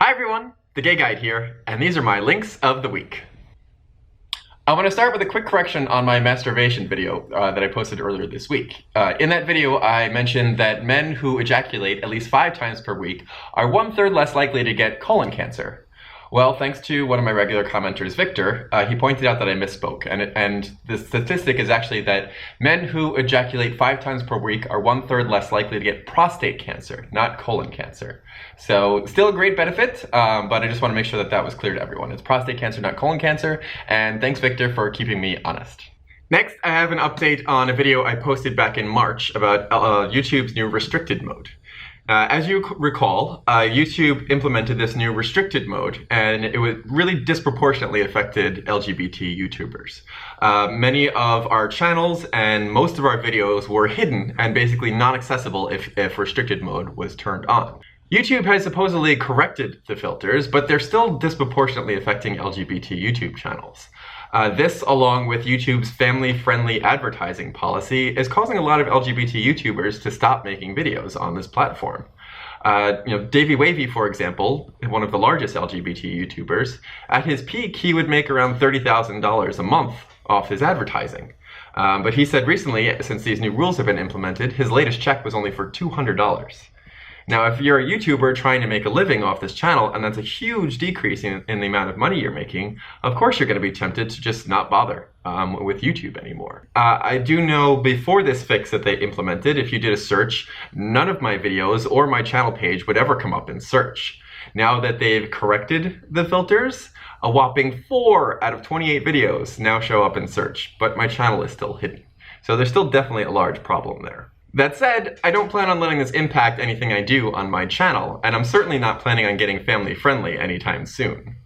Hi everyone, the Gay Guide here, and these are my links of the week. I want to start with a quick correction on my masturbation video that I posted earlier this week. In that video, I mentioned that men who ejaculate at least 5 times per week are 1/3 less likely to get colon cancer. Well, thanks to one of my regular commenters, Victor, he pointed out that I misspoke, and the statistic is actually that men who ejaculate 5 times per week are 1/3 less likely to get prostate cancer, not colon cancer. So still a great benefit, but I just want to make sure that that was clear to everyone. It's prostate cancer, not colon cancer, and thanks, Victor, for keeping me honest. Next, I have an update on a video I posted back in March about YouTube's new restricted mode. As you recall, YouTube implemented this new restricted mode, and it really disproportionately affected LGBT YouTubers. Many of our channels and most of our videos were hidden and basically not accessible if restricted mode was turned on. YouTube has supposedly corrected the filters, but they're still disproportionately affecting LGBT YouTube channels. This, along with YouTube's family-friendly advertising policy, is causing a lot of LGBT YouTubers to stop making videos on this platform. Davey Wavy, for example, one of the largest LGBT YouTubers, at his peak, he would make around $30,000 a month off his advertising. But he said recently, since these new rules have been implemented, his latest check was only for $200. Now, if you're a YouTuber trying to make a living off this channel, and that's a huge decrease in the amount of money you're making, of course you're going to be tempted to just not bother with YouTube anymore. I do know before this fix that they implemented, if you did a search, none of my videos or my channel page would ever come up in search. Now that they've corrected the filters, a whopping 4 out of 28 videos now show up in search, but my channel is still hidden. So there's still definitely a large problem there. That said, I don't plan on letting this impact anything I do on my channel, and I'm certainly not planning on getting family-friendly anytime soon.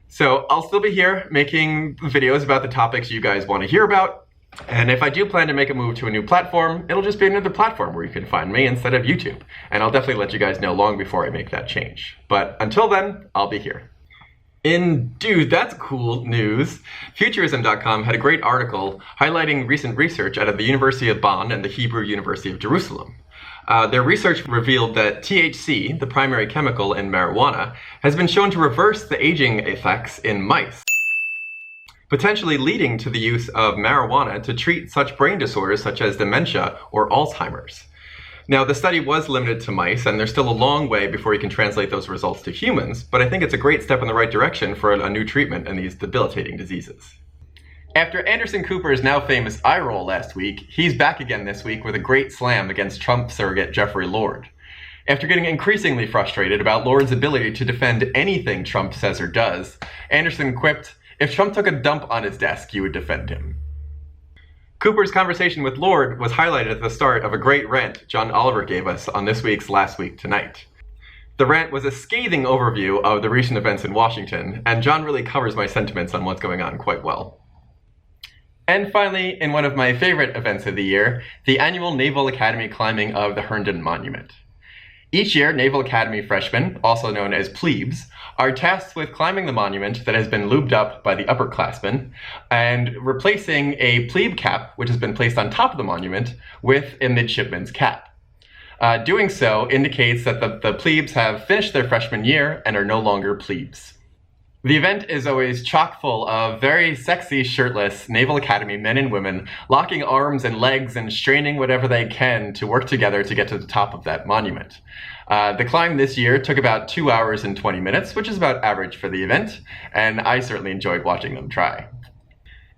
So I'll still be here making videos about the topics you guys want to hear about, and if I do plan to make a move to a new platform, it'll just be another platform where you can find me instead of YouTube, and I'll definitely let you guys know long before I make that change. But until then, I'll be here. Dude, that's cool news. Futurism.com had a great article highlighting recent research out of the University of Bonn and the Hebrew University of Jerusalem. Their research revealed that THC, the primary chemical in marijuana, has been shown to reverse the aging effects in mice, potentially leading to the use of marijuana to treat such brain disorders such as dementia or Alzheimer's. Now, the study was limited to mice, and there's still a long way before you can translate those results to humans, but I think it's a great step in the right direction for a new treatment in these debilitating diseases. After Anderson Cooper's now famous eye roll last week, he's back again this week with a great slam against Trump surrogate Jeffrey Lord. After getting increasingly frustrated about Lord's ability to defend anything Trump says or does, Anderson quipped, "If Trump took a dump on his desk, you would defend him." Cooper's conversation with Lord was highlighted at the start of a great rant Jon Oliver gave us on this week's Last Week Tonight. The rant was a scathing overview of the recent events in Washington, and Jon really covers my sentiments on what's going on quite well. And finally, in one of my favorite events of the year, the annual Naval Academy climbing of the Herdon Monument. Each year, Naval Academy freshmen, also known as Plebes, are tasked with climbing the monument that has been lubed up by the upperclassmen and replacing a plebe cap, which has been placed on top of the monument, with a midshipman's cap. Doing so indicates that the plebes have finished their freshman year and are no longer plebes. The event is always chock full of very sexy, shirtless Naval Academy men and women locking arms and legs and straining whatever they can to work together to get to the top of that monument. The climb this year took about 2 hours and 20 minutes, which is about average for the event, and I certainly enjoyed watching them try.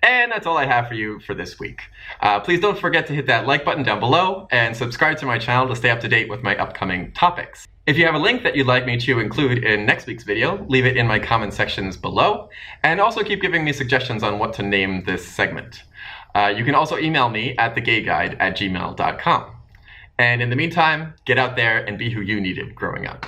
And that's all I have for you for this week. Please don't forget to hit that like button down below and subscribe to my channel to stay up to date with my upcoming topics. If you have a link that you'd like me to include in next week's video, leave it in my comment sections below, and also keep giving me suggestions on what to name this segment. You can also email me at thegayguide@gmail.com. And in the meantime, get out there and be who you needed growing up.